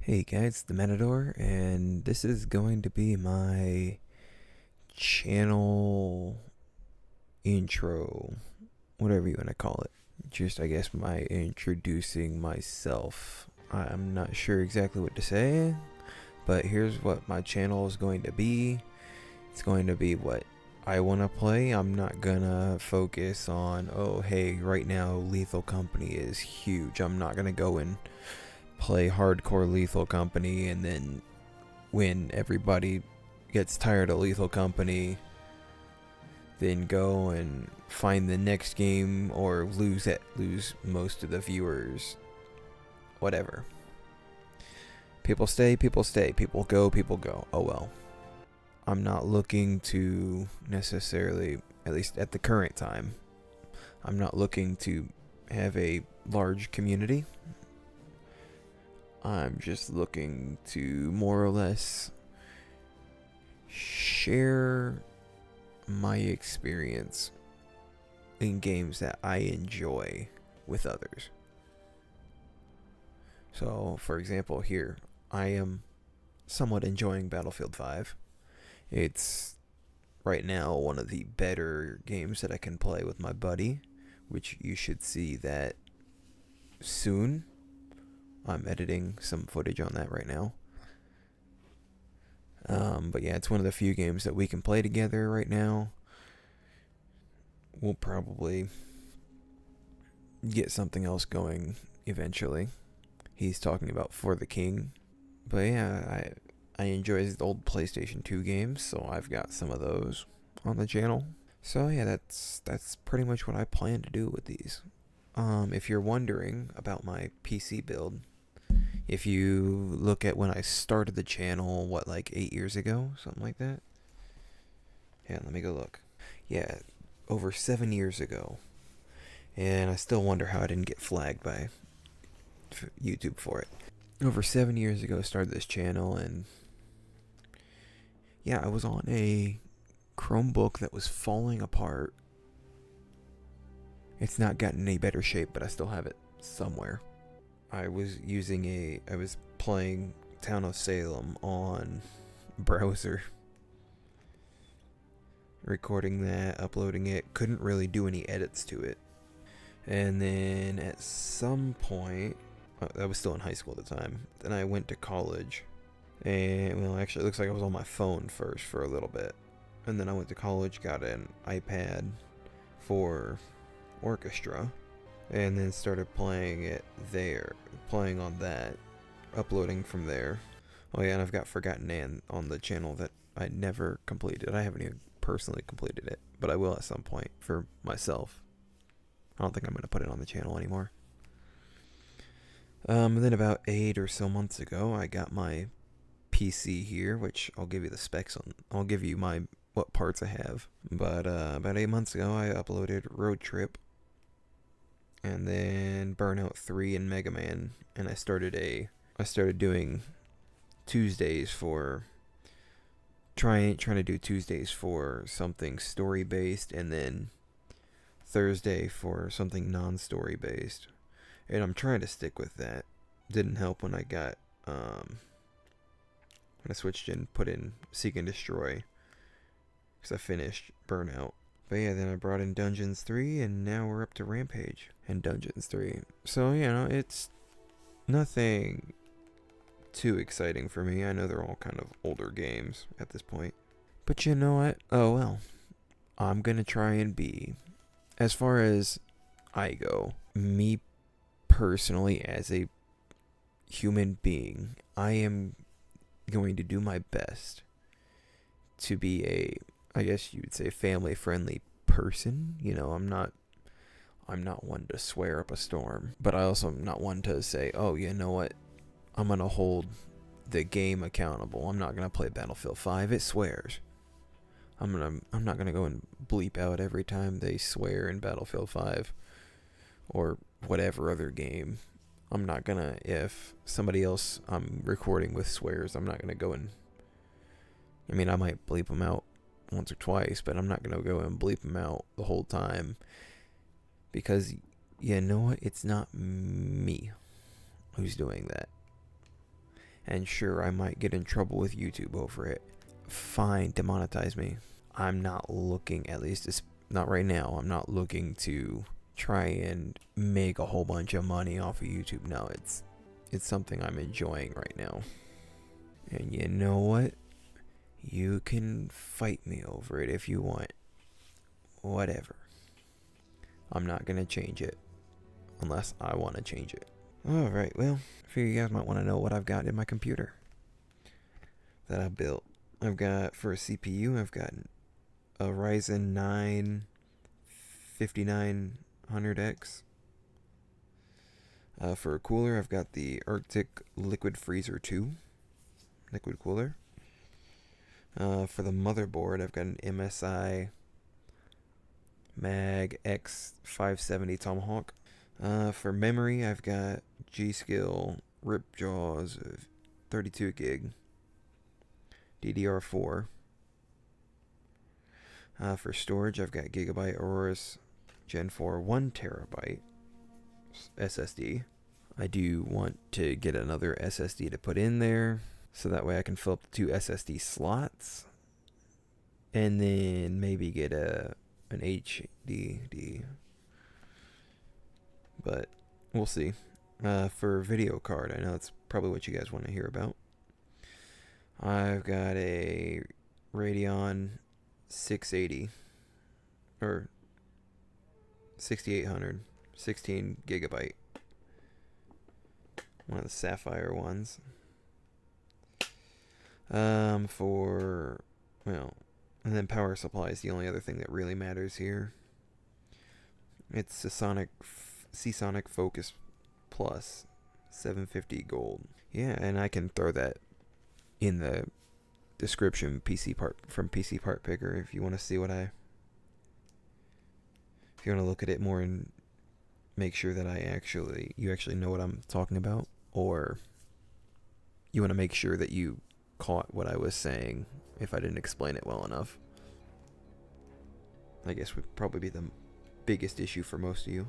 Hey guys, the Matador, and this is going to be my channel intro, whatever you want to call it. Just, I guess, my introducing myself. I'm not sure exactly what to say, but here's what my channel is going to be. It's going to be what I want to play. I'm not gonna focus on, oh, hey, right now Lethal Company is huge. I'm not gonna go and play hardcore Lethal Company and then when everybody gets tired of Lethal Company, then go and find the next game or lose most of the viewers. Whatever. People stay, people stay, people go, people go. Oh well. I'm not looking to necessarily, at least at the current time, I'm not looking to have a large community. I'm just looking to more or less share my experience in games that I enjoy with others. So, for example, here, I am somewhat enjoying Battlefield 5. It's right now one of the better games that I can play with my buddy, which you should see that soon. I'm editing some footage on that right now. But yeah, it's one of the few games that we can play together right now. We'll probably get something else going eventually. He's talking about For the King. But yeah, I enjoy his old PlayStation 2 games, so I've got some of those on the channel. So yeah, that's pretty much what I plan to do with these. If you're wondering about my PC build, if you look at when I started the channel, what, like 8 years ago, something like that. Yeah, let me go look. Yeah, over 7 years ago, and I still wonder how I didn't get flagged by YouTube for it. Over 7 years ago, I started this channel, and yeah, I was on a Chromebook that was falling apart. It's not gotten any better shape, but I still have it somewhere. I was playing Town of Salem on browser, recording that, uploading it. Couldn't really do any edits to it. And then at some point, I was still in high school at the time. Then I went to college. And, well, actually, it looks like I was on my phone first for a little bit. And then I went to college, got an iPad for orchestra, and then started playing it there, playing on that, uploading from there. Oh yeah, and I've got Forgotten Anne on the channel that I never completed. I haven't even personally completed it, but I will at some point for myself. I don't think I'm going to put it on the channel anymore. And then about 8 or so months ago, I got my PC here, which I'll give you the specs on. I'll give you my what parts I have. But about 8 months ago, I uploaded Road Trip, and then Burnout 3 and Mega Man, and I started doing Tuesdays for trying to do Tuesdays for something story based, and then Thursday for something non-story based. And I'm trying to stick with that. Didn't help when I got when I switched and put in Seek and Destroy, because I finished Burnout. But yeah, then I brought in Dungeons 3, and now we're up to Rampage and Dungeons 3. So, it's nothing too exciting for me. I know they're all kind of older games at this point. But you know what? Oh well. I'm gonna try and be, as far as I go, me personally as a human being, I am going to do my best to be a, I guess you would say, family friendly person. I'm not one to swear up a storm, but I also am not one to say, oh, you know what, I'm gonna hold the game accountable. I'm not gonna play Battlefield 5. It swears. I'm not gonna go and bleep out every time they swear in Battlefield 5 or whatever other game. I'm not gonna, if somebody else I'm recording with swears, I'm not gonna go and, I might bleep them out once or twice, but I'm not gonna go and bleep them out the whole time, because you know what? It's not me who's doing that. And sure, I might get in trouble with YouTube over it. Fine, demonetize me. I'm not looking, at least it's not right now, I'm not looking to try and make a whole bunch of money off of YouTube. No, it's something I'm enjoying right now. And you know what? You can fight me over it if you want. Whatever. I'm not gonna change it unless I want to change it. Alright, well, I figure you guys might want to know what I've got in my computer that I built. I've got, for a CPU, I've got a Ryzen 9 5900X. For a cooler, I've got the Arctic Liquid Freezer 2 liquid cooler. For the motherboard, I've got an MSI Mag X570 Tomahawk. For memory, I've got G.Skill Ripjaws of 32 gig DDR4. For storage, I've got Gigabyte Aorus Gen 4 1 terabyte SSD. I do want to get another SSD to put in there, so that way I can fill up the 2 SSD slots, and then maybe get an HDD. But we'll see. For video card, I know that's probably what you guys want to hear about. I've got a Radeon 680 or 6800, 16 gigabyte, one of the Sapphire ones. And then power supply is the only other thing that really matters here. It's a Seasonic Focus Plus 750 gold. Yeah, and I can throw that in the description from PC Part Picker if you want to see if you want to look at it more and make sure that you actually know what I'm talking about, or you want to make sure that you caught what I was saying if I didn't explain it well enough. I guess would probably be the biggest issue for most of you.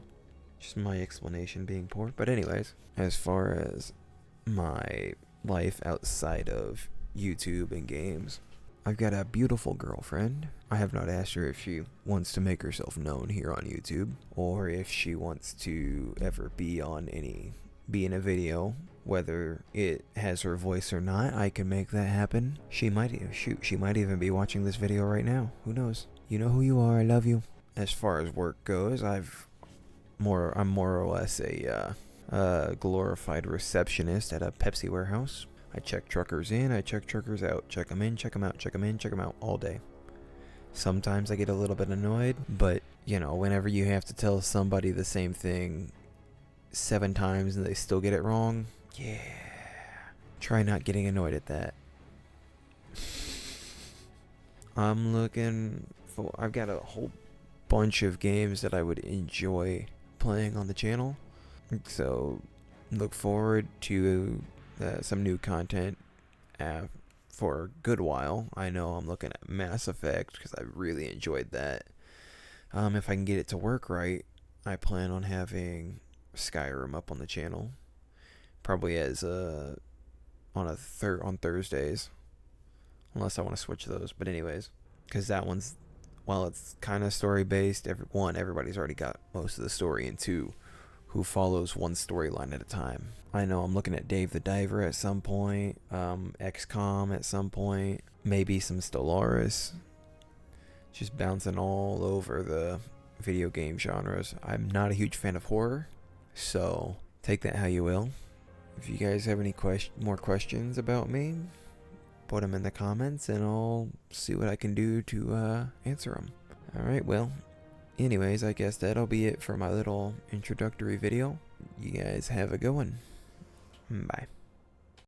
Just my explanation being poor. But anyways, as far as my life outside of YouTube and games, I've got a beautiful girlfriend. I have not asked her if she wants to make herself known here on YouTube, or if she wants to ever be in a video. Whether it has her voice or not, I can make that happen. She might even be watching this video right now. Who knows? You know who you are. I love you. As far as work goes, I'm more or less a glorified receptionist at a Pepsi warehouse. I check truckers in, I check truckers out. Check them in, check them out, check them in, check them out all day. Sometimes I get a little bit annoyed, but, whenever you have to tell somebody the same thing 7 times and they still get it wrong, yeah. Try not getting annoyed at that. I've got a whole bunch of games that I would enjoy playing on the channel. So look forward to some new content for a good while. I know I'm looking at Mass Effect because I really enjoyed that. If I can get it to work right, I plan on having Skyrim up on the channel. Probably as on Thursdays, unless I want to switch those. But anyways, because that one's, while it's kind of story based, everybody's already got most of the story, and 2, who follows one storyline at a time. I know I'm looking at Dave the Diver at some point, XCOM at some point, maybe some Stellaris. Just bouncing all over the video game genres. I'm not a huge fan of horror, so take that how you will. If you guys have any more questions about me, put them in the comments and I'll see what I can do to answer them. Alright, well, anyways, I guess that'll be it for my little introductory video. You guys have a good one. Bye.